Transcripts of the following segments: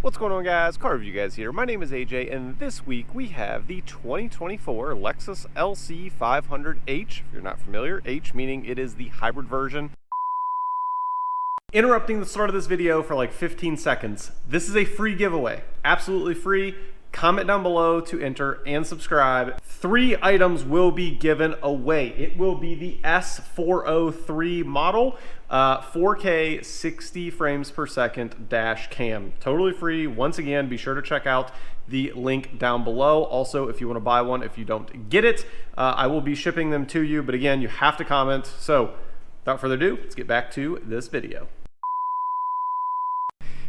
What's going on, guys? Car Review Guys here. My name is AJ, and this week we have the 2024 Lexus LC500H. If you're not familiar, H meaning it is the hybrid version. Interrupting the start of this video for like 15 seconds. This is a free giveaway. Absolutely free. Comment down below to enter and subscribe. 3 items will be given away. It will be the S403 model, 4K 60 frames per second dash cam. Totally free. Once again, be sure to check out the link down below. Also, if you want to buy one, if you don't get it, I will be shipping them to you. But again, you have to comment. So without further ado, let's get back to this video,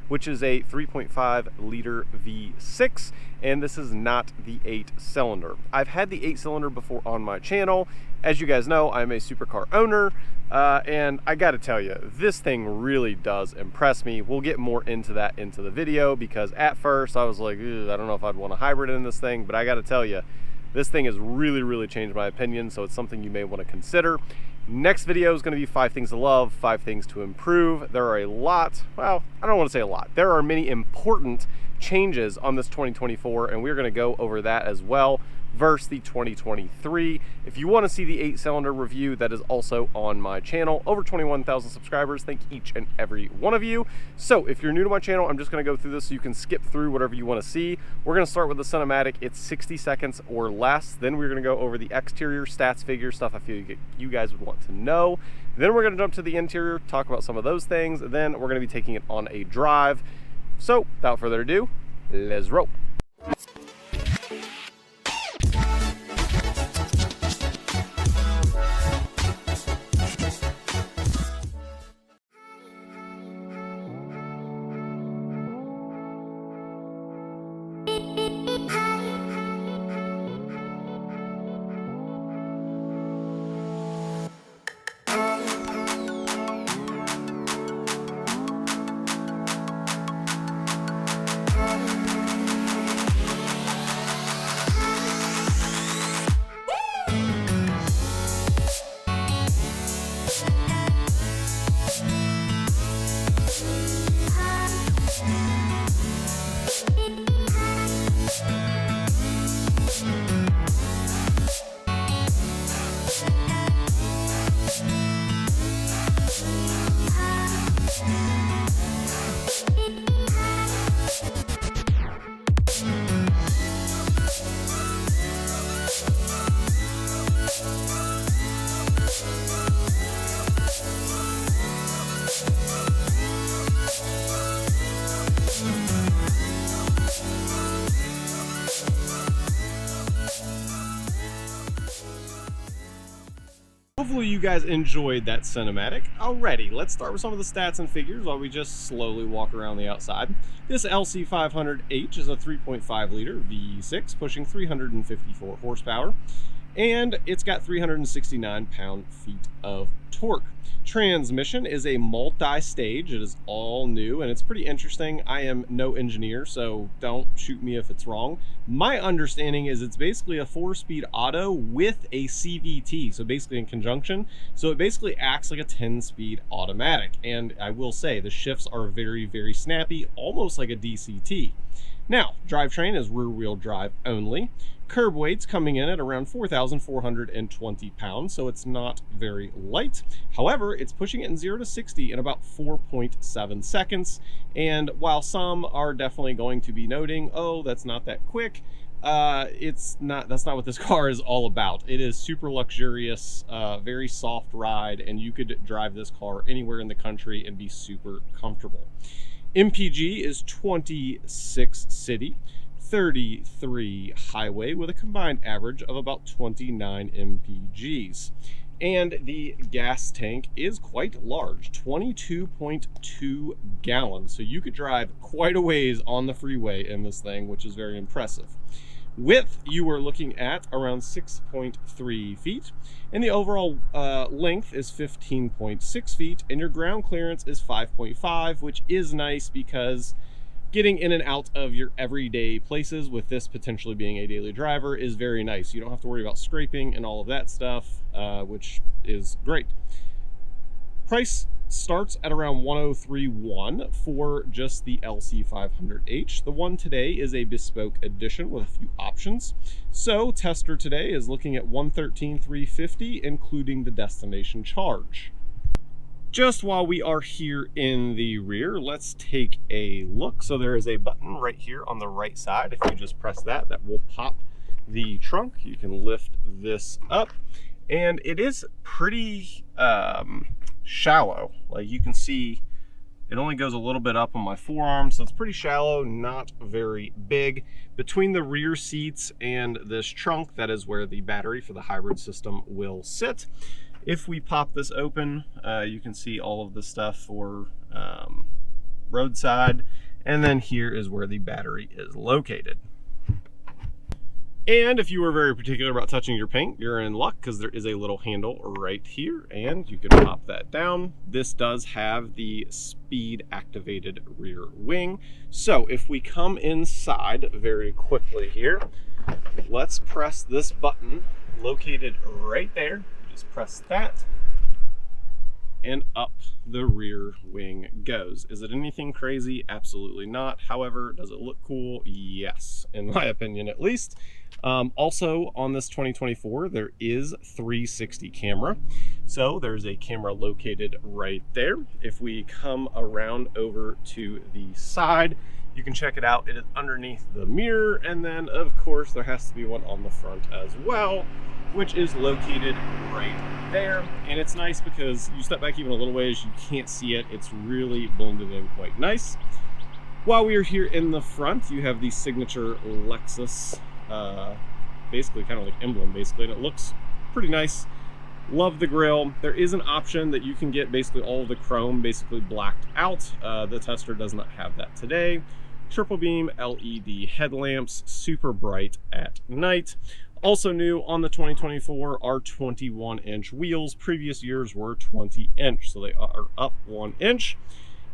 which is a 3.5 liter V6, and this is not the 8-cylinder. I've had the 8-cylinder before on my channel. As you guys know, I'm a supercar owner, and I gotta tell you, this thing really does impress me. We'll get more into that into the video, because at first I was like, I don't know if I'd want a hybrid in this thing, but I gotta tell you, this thing has really changed my opinion, so it's something you may want to consider. Next video is going to be 5 things to love, 5 things to improve. There are a lot, well, I don't want to say a lot. There are many important changes on this 2024, and we're going to go over that as well, versus the 2023. If you want to see the 8-cylinder review, that is also on my channel. Over 21,000 subscribers. Thank each and every one of you. So if you're new to my channel, I'm just going to go through this so you can skip through whatever you want to see. We're going to start with the cinematic. It's 60 seconds or less. Then we're going to go over the exterior stats, figures, stuff I feel you guys would want to know. Then we're going to jump to the interior, talk about some of those things. Then we're going to be taking it on a drive. So without further ado, let's roll. Hopefully you guys enjoyed that cinematic. Alrighty, let's start with some of the stats and figures while we just slowly walk around the outside. This LC500H is a 3.5 liter V6 pushing 354 horsepower, and it's got 369 pound-feet of torque. Transmission is a multi-stage. It is all new, and it's pretty interesting. I am no engineer, so don't shoot me if it's wrong. My understanding is it's basically a 4-speed auto with a CVT, so basically in conjunction. So it basically acts like a 10-speed automatic, and I will say the shifts are very snappy, almost like a DCT. Now, drivetrain is rear-wheel drive only. Curb weight's coming in at around 4,420 pounds, so it's not very light. However, it's pushing it in 0 to 60 in about 4.7 seconds. And while some are definitely going to be noting, oh, that's not that quick, that's not what this car is all about. It is super luxurious, very soft ride, and you could drive this car anywhere in the country and be super comfortable. MPG is 26 city, 33 highway, with a combined average of about 29 MPGs. And the gas tank is quite large, 22.2 gallons. So you could drive quite a ways on the freeway in this thing, which is very impressive. Width, you are looking at around 6.3 feet, and the overall length is 15.6 feet, and your ground clearance is 5.5, which is nice because getting in and out of your everyday places with this potentially being a daily driver is very nice. You don't have to worry about scraping and all of that stuff, which is great. Price starts at around 103.1 for just the LC500H. The one today is a bespoke edition with a few options. So tester today is looking at 113,350, including the destination charge. Just while we are here in the rear, let's take a look. So there is a button right here on the right side. If you just press that, that will pop the trunk. You can lift this up, and it is pretty shallow. Like you can see, it only goes a little bit up on my forearm, so it's pretty shallow, not very big. Between the rear seats and this trunk, that is where the battery for the hybrid system will sit. If we pop this open, you can see all of the stuff for roadside, and then here is where the battery is located. And if you were very particular about touching your paint, you're in luck, because there is a little handle right here, and you can pop that down. This does have the speed activated rear wing. So if we come inside very quickly here, let's press this button located right there. Just press that, and up the rear wing goes. Is it anything crazy? Absolutely not. However, does it look cool? Yes, in my opinion at least. Also on this 2024, there is 360 camera. So there's a camera located right there. If we come around over to the side, you can check it out. It is underneath the mirror, and then of course there has to be one on the front as well, which is located right there. And it's nice because you step back even a little ways, you can't see it. It's really blended in quite nice. While we are here in the front, you have the signature Lexus, basically kind of like emblem basically, and it looks pretty nice. Love the grille. There is an option that you can get basically all of the chrome basically blacked out. The tester does not have that today. Triple beam LED headlamps, super bright at night. Also new on the 2024 are 21-inch wheels. Previous years were 20-inch, so they are up 1 inch.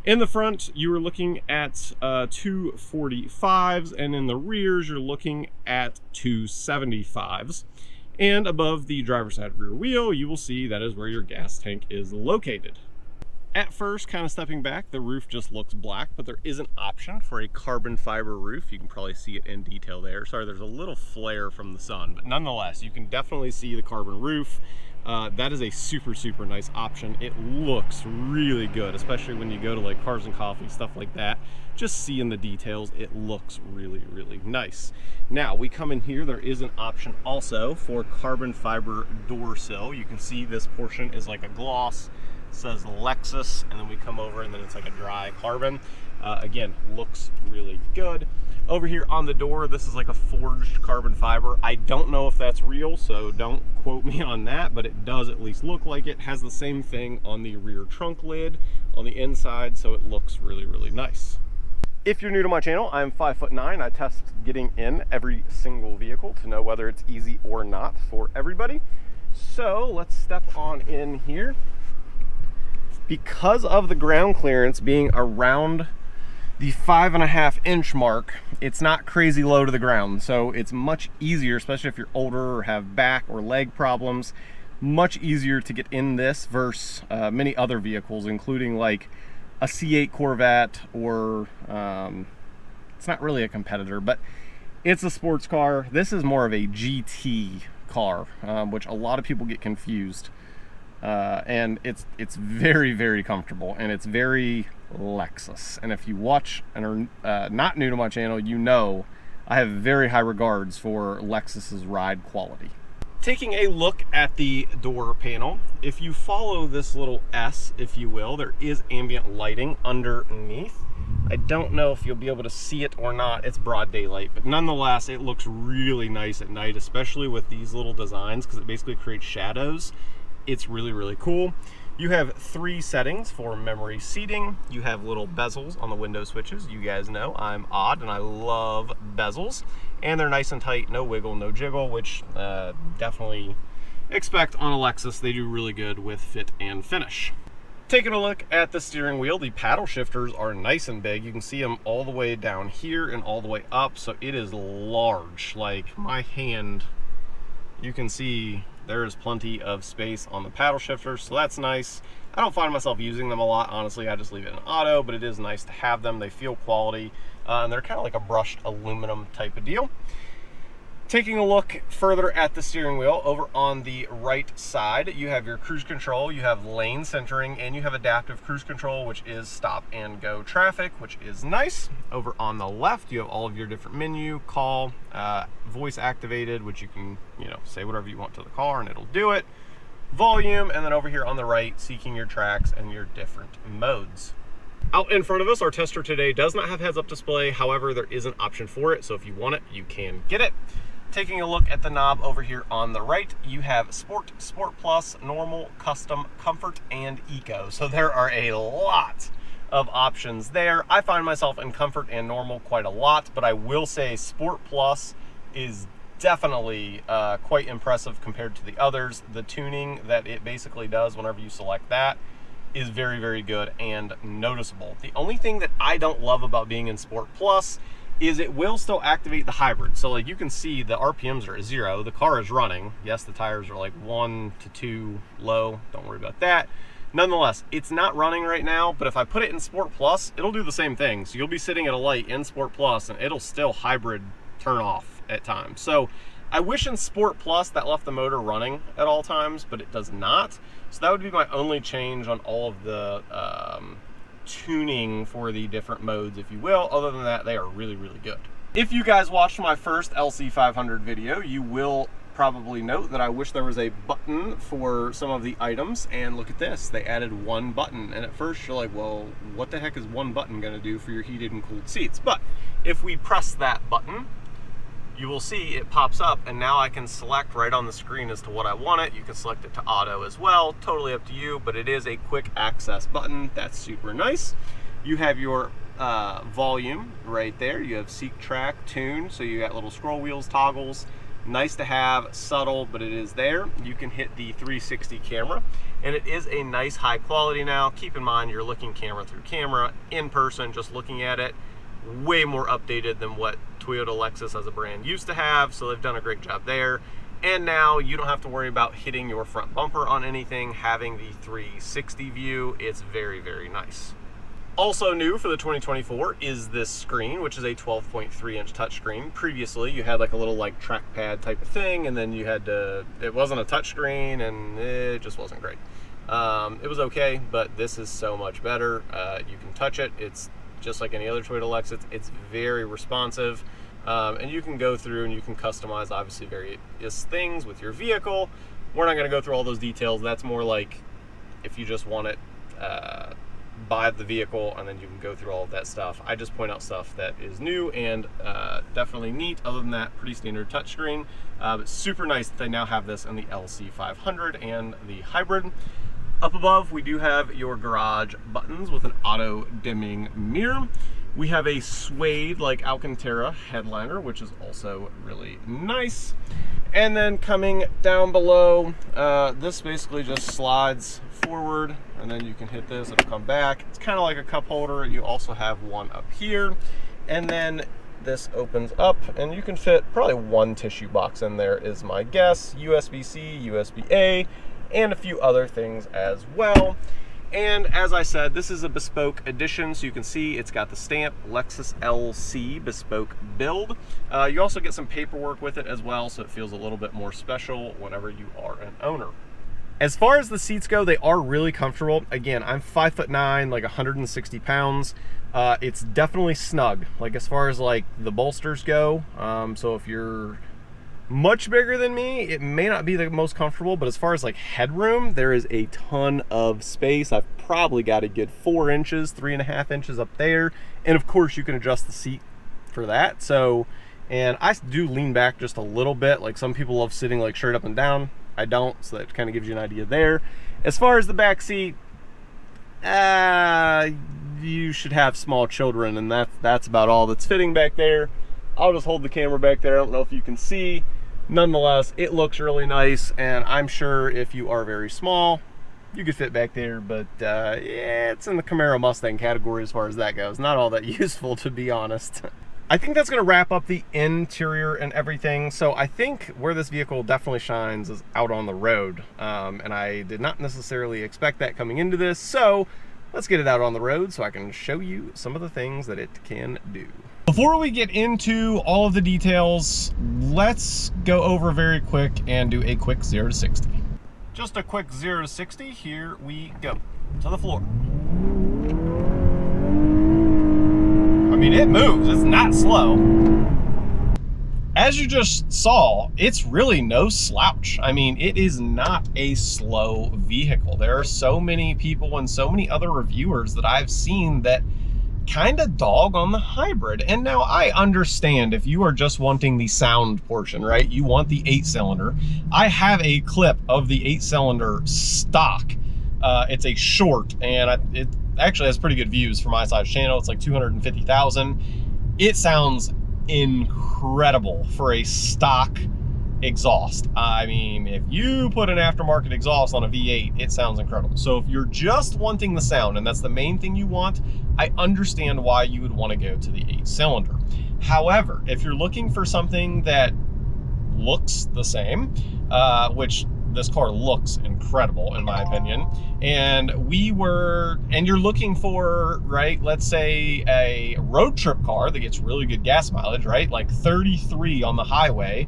In the front, you are looking at 245s, and in the rears, you're looking at 275s. And above the driver's side rear wheel, you will see that is where your gas tank is located. At first, kind of stepping back, the roof just looks black, but there is an option for a carbon fiber roof. You can probably see it in detail there. Sorry, there's a little flare from the sun, but nonetheless, you can definitely see the carbon roof. That is a super nice option. It looks really good, especially when you go to like Cars and Coffee, stuff like that. Just seeing the details, it looks really nice. Now we come in here, there is an option also for carbon fiber door sill. You can see this portion is like a gloss, says Lexus, and then we come over and then it's like a dry carbon. Again, looks really good. Over here on the door, this is like a forged carbon fiber. I don't know if that's real, so don't quote me on that, but it does at least look like it. Has the same thing on the rear trunk lid on the inside, so it looks really nice. If you're new to my channel, I'm 5'9". I test getting in every single vehicle to know whether it's easy or not for everybody. So let's step on in here. Because of the ground clearance being around the 5.5 inch mark, it's not crazy low to the ground, so it's much easier, especially if you're older or have back or leg problems, much easier to get in this versus many other vehicles, including like a C8 Corvette, or it's not really a competitor, but it's a sports car. This is more of a GT car, which a lot of people get confused. And it's very comfortable, and it's very Lexus. And if you watch and are not new to my channel, you know I have very high regards for Lexus's ride quality. Taking a look at the door panel, if you follow this little S, if you will, there is ambient lighting underneath. I don't know if you'll be able to see it or not. It's broad daylight, but nonetheless, it looks really nice at night, especially with these little designs, because it basically creates shadows. It's really cool. You have 3 settings for memory seating. You have little bezels on the window switches. You guys know I'm odd and I love bezels, and they're nice and tight, no wiggle, no jiggle, which definitely expect on a Lexus. They do really good with fit and finish. Taking a look at the steering wheel, the paddle shifters are nice and big. You can see them all the way down here and all the way up, so it is large. Like my hand, you can see there is plenty of space on the paddle shifter, so that's nice. I don't find myself using them a lot, honestly. I just leave it in auto, but it is nice to have them. They feel quality, and they're kind of like a brushed aluminum type of deal. Taking a look further at the steering wheel, over on the right side, you have your cruise control, you have lane centering, and you have adaptive cruise control, which is stop and go traffic, which is nice. Over on the left, you have all of your different menu, call, voice activated, which you can, say whatever you want to the car and it'll do it. Volume, and then over here on the right, seeking your tracks and your different modes. Out in front of us, our tester today does not have heads-up display. However, there is an option for it, so if you want it, you can get it. Taking a look at the knob over here on the right, you have Sport, Sport Plus, Normal, Custom, Comfort, and Eco. So there are a lot of options there. I find myself in Comfort and Normal quite a lot, but I will say Sport Plus is definitely quite impressive compared to the others. The tuning that it basically does whenever you select that is very, very good and noticeable. The only thing that I don't love about being in Sport Plus is it will still activate the hybrid. So like you can see the RPMs are at 0, the car is running. Yes, the tires are like 1 to 2 low, don't worry about that. Nonetheless, it's not running right now, but if I put it in Sport Plus, it'll do the same thing. So you'll be sitting at a light in Sport Plus and it'll still hybrid turn off at times. So I wish in Sport Plus that left the motor running at all times, but it does not. So that would be my only change on all of the tuning for the different modes, if you will. Other than that, they are really, really good. If you guys watched my first LC500 video, you will probably note that I wish there was a button for some of the items, and look at this, they added one button. And at first you're like, well, what the heck is one button going to do for your heated and cooled seats? But if we press that button, you will see it pops up, and now I can select right on the screen as to what I want it. You can select it to auto as well, totally up to you, but it is a quick access button. That's super nice. You have your volume right there. You have seek, track, tune, so you got little scroll wheels, toggles. Nice to have, subtle, but it is there. You can hit the 360 camera, and it is a nice high quality now. Keep in mind, you're looking camera through camera, in person, just looking at it. Way more updated than what Toyota Lexus as a brand used to have, so they've done a great job there. And now you don't have to worry about hitting your front bumper on anything, having the 360 view. It's very, very nice. Also new for the 2024 is this screen, which is a 12.3-inch touchscreen. Previously, you had like a little like trackpad type of thing, and then you had to, it wasn't a touchscreen, and it just wasn't great. It was okay, but this is so much better. You can touch it. It's just like any other Toyota Lexus. It's very responsive, and you can go through and you can customize obviously various things with your vehicle. We're not going to go through all those details. That's more like if you just want it, buy the vehicle and then you can go through all of that stuff. I just point out stuff that is new and definitely neat. Other than that, pretty standard touchscreen. But super nice that they now have this in the LC500 and the hybrid. Up above, we do have your garage buttons with an auto dimming mirror. We have a suede like Alcantara headliner, which is also really nice. And then coming down below, this basically just slides forward, and then you can hit this, it'll come back. It's kind of like a cup holder. You also have one up here, and then this opens up, and you can fit probably one tissue box in there is my guess. USB-C, USB-A, and a few other things as well. And as I said, this is a bespoke edition, so you can see it's got the stamp Lexus LC bespoke build. You also get some paperwork with it as well, so it feels a little bit more special whenever you are an owner. As far as the seats go, they are really comfortable. Again, I'm 5'9", like 160 pounds. It's definitely snug, like as far as like the bolsters go. So if you're much bigger than me, it may not be the most comfortable, but as far as like headroom, there is a ton of space. I've probably got a good 4 inches, 3.5 inches up there. And of course you can adjust the seat for that. So, and I do lean back just a little bit. Like some people love sitting like straight up and down. I don't, so that kind of gives you an idea there. As far as the back seat, you should have small children, and that's about all that's fitting back there. I'll just hold the camera back there. I don't know if you can see. Nonetheless, it looks really nice, and I'm sure if you are very small, you could fit back there, but yeah, it's in the Camaro Mustang category as far as that goes. Not all that useful, to be honest. I think that's going to wrap up the interior and everything. So I think where this vehicle definitely shines is out on the road. And I did not necessarily expect that coming into this. So let's get it out on the road so I can show you some of the things that it can do. Before we get into all of the details, let's go over very quick and do a quick 0 to 60. Just a quick 0 to 60. Here we go. To the floor. I mean, it moves. It's not slow. As you just saw, it's really no slouch. I mean, it is not a slow vehicle. There are so many people and so many other reviewers that I've seen that kind of dog on the hybrid. And now I understand if you are just wanting the sound portion, right? You want the 8-cylinder. I have a clip of the 8-cylinder stock. It's a short, and it actually has pretty good views for my size channel. It's like 250,000. It sounds incredible for a stock exhaust. I mean, if you put an aftermarket exhaust on a V8, it sounds incredible. So if you're just wanting the sound, and that's the main thing you want, I understand why you would want to go to the 8-cylinder. However, if you're looking for something that looks the same, which this car looks incredible in my opinion, and you're looking for, right, let's say a road trip car that gets really good gas mileage, right, like 33 on the highway,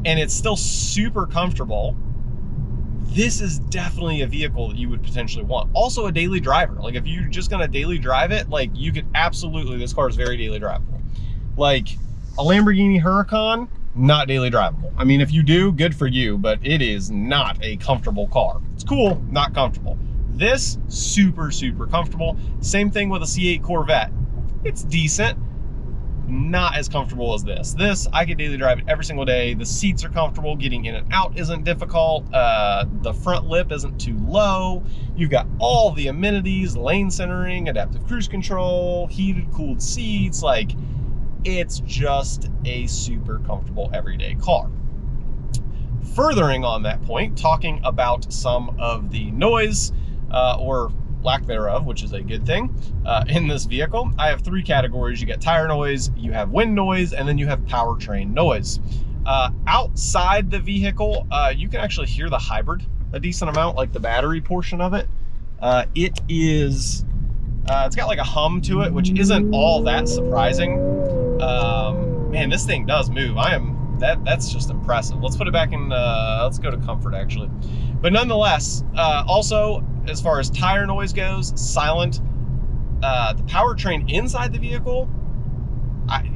and it's still super comfortable, this is definitely a vehicle that you would potentially want. Also a daily driver. Like if you're just gonna daily drive it, like you could absolutely, this car is very daily drivable. Like a Lamborghini Huracan, not daily drivable. I mean, if you do, good for you, but it is not a comfortable car. It's cool, not comfortable. This, super, super comfortable. Same thing with a C8 Corvette. It's decent, not as comfortable as this. This, I could daily drive it every single day. The seats are comfortable, getting in and out isn't difficult. The front lip isn't too low. You've got all the amenities, lane centering, adaptive cruise control, heated, cooled seats, like, it's just a super comfortable everyday car. Furthering on that point, talking about some of the noise or lack thereof, which is a good thing, in this vehicle, I have 3 categories. You get tire noise, you have wind noise, and then you have powertrain noise. Outside the vehicle, you can actually hear the hybrid a decent amount, like the battery portion of it. It's got like a hum to it, which isn't all that surprising. Man, this thing does move. That's just impressive. Let's put it back in, let's go to comfort actually. But nonetheless, also as far as tire noise goes, silent. The powertrain inside the vehicle,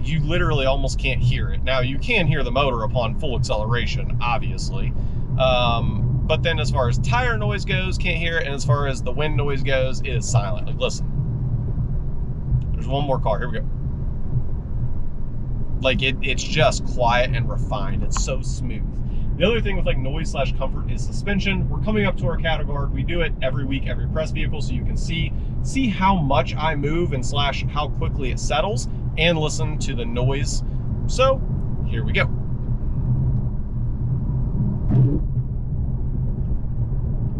you literally almost can't hear it. Now you can hear the motor upon full acceleration, obviously. But then as far as tire noise goes, can't hear it. And as far as the wind noise goes, it is silent. Like, listen, there's one more car, here we go. Like it's just quiet and refined. It's so smooth. The other thing with like noise / comfort is suspension. We're coming up to our cattle guard. We do it every week, every press vehicle, so you can see how much I move and / how quickly it settles, and listen to the noise. So here we go.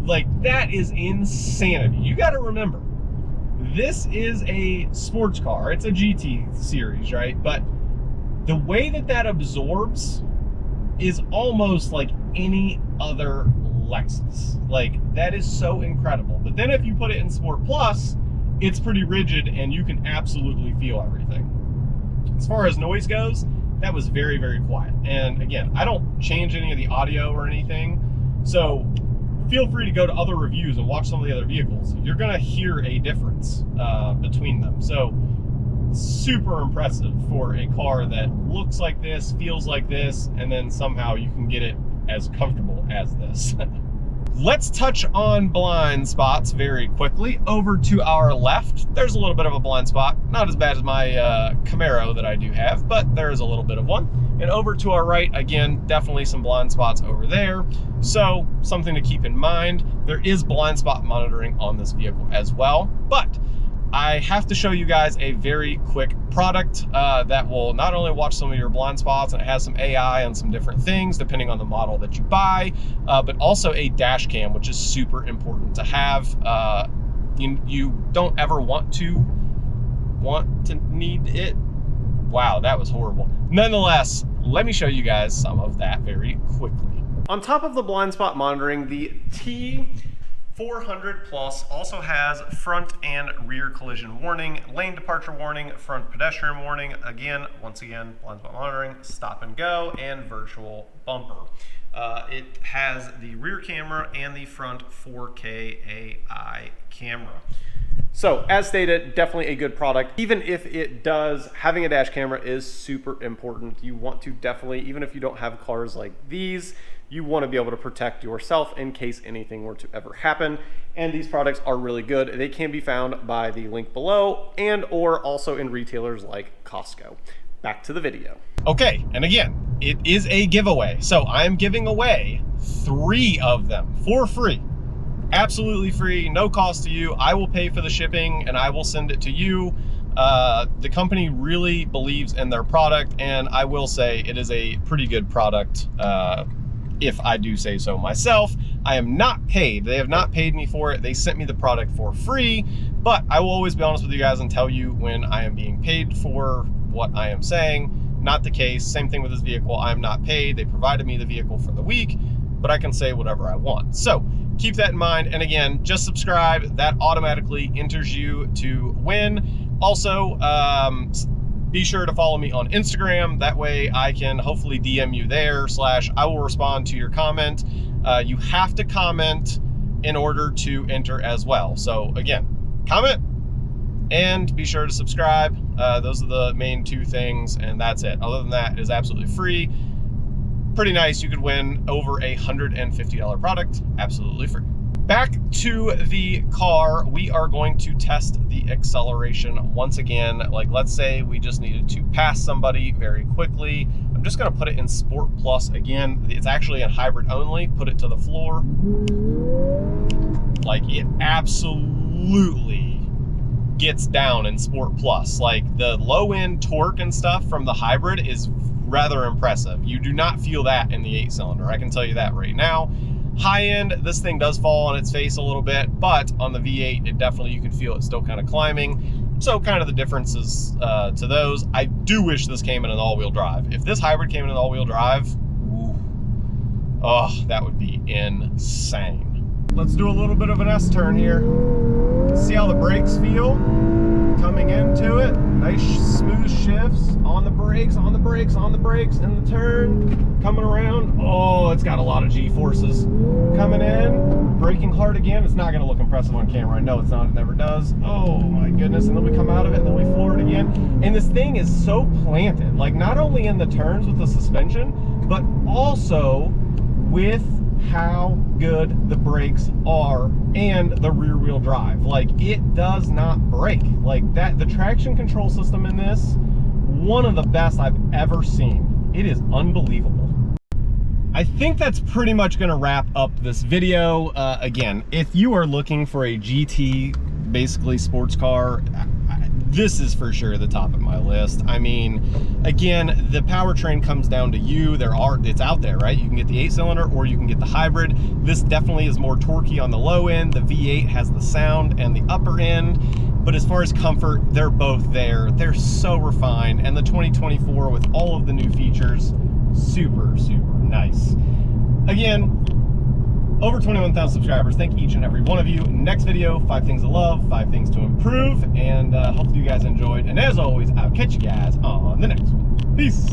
Like, that is insanity. You got to remember, this is a sports car. It's a GT series, right? But the way that absorbs is almost like any other Lexus. Like, that is so incredible. But then if you put it in Sport Plus, it's pretty rigid and you can absolutely feel everything. As far as noise goes, that was very, very quiet. And again, I don't change any of the audio or anything. So feel free to go to other reviews and watch some of the other vehicles. You're gonna hear a difference between them. So super impressive for a car that looks like this, feels like this, and then somehow you can get it as comfortable as this. Let's touch on blind spots very quickly. Over to our left, there's a little bit of a blind spot. Not as bad as my Camaro that I do have, but there is a little bit of one. And over to our right, again, definitely some blind spots over there. So something to keep in mind. There is blind spot monitoring on this vehicle as well, but I have to show you guys a very quick product that will not only watch some of your blind spots, and it has some AI and some different things depending on the model that you buy, but also a dash cam, which is super important to have. You don't ever want to need it, Wow, that was horrible. Nonetheless, let me show you guys some of that very quickly. On top of the blind spot monitoring, the T400 Plus also has front and rear collision warning, lane departure warning, front pedestrian warning, once again, blind spot monitoring, stop and go, and virtual bumper. It has the rear camera and the front 4K AI camera. So, as stated, definitely a good product. Even if it does, having a dash camera is super important. You want to definitely, even if you don't have cars like these, you want to be able to protect yourself in case anything were to ever happen. And these products are really good. They can be found by the link below and or also in retailers like Costco. Back to the video. Okay, and again, it is a giveaway. So I'm giving away 3 of them for free. Absolutely free, no cost to you. I will pay for the shipping and I will send it to you. The company really believes in their product, and I will say it is a pretty good product, if I do say so myself. I am not paid. They have not paid me for it. They sent me the product for free, but I will always be honest with you guys and tell you when I am being paid for what I am saying. Not the case. Same thing with this vehicle. I'm not paid. They provided me the vehicle for the week, but I can say whatever I want. So keep that in mind. And again, just subscribe. That automatically enters you to win. Also, be sure to follow me on Instagram. That way I can hopefully DM you there, / I will respond to your comment. You have to comment in order to enter as well. So again, comment and be sure to subscribe. Those are the main 2 things, and that's it. Other than that, it is absolutely free. Pretty nice. You could win over a $150 product absolutely free. Back to the car, we are going to test the acceleration once again. Like, let's say we just needed to pass somebody very quickly. I'm just going to put it in Sport Plus again. It's actually in hybrid only. Put it to the floor. Like, it absolutely gets down in Sport Plus. Like, the low end torque and stuff from the hybrid is rather impressive. You do not feel that in the 8-cylinder. I can tell you that right now. High end, this thing does fall on its face a little bit, but on the V8, it definitely, you can feel it still kind of climbing. So kind of the differences to those. I do wish this came in an all-wheel drive. If this hybrid came in an all-wheel drive, ooh, oh, that would be insane. Let's do a little bit of an S-turn here. See how the brakes feel coming into it. Nice smooth shifts on the brakes, on the brakes, on the brakes, in the turn, coming around. Oh, it's got a lot of G-forces coming in, braking hard again. It's not gonna look impressive on camera. I know it's not, it never does. Oh my goodness, and then we come out of it and then we floor it again. And this thing is so planted, like not only in the turns with the suspension, but also with how good the brakes are and the rear wheel drive. Like, it does not brake like that. The traction control system in this, one of the best I've ever seen. It is unbelievable. I think that's pretty much going to wrap up this video. Again, if you are looking for a GT, basically sports car, this is for sure the top of my list. I mean, again, the powertrain comes down to you. It's out there, right? You can get the 8-cylinder or you can get the hybrid. This definitely is more torquey on the low end. The V8 has the sound and the upper end. But as far as comfort, they're both there. They're so refined. And the 2024 with all of the new features, super, super nice. Again, over 21,000 subscribers. Thank each and every one of you. Next video, 5 things to love, 5 things to improve, and hopefully you guys enjoyed. And as always, I'll catch you guys on the next one. Peace.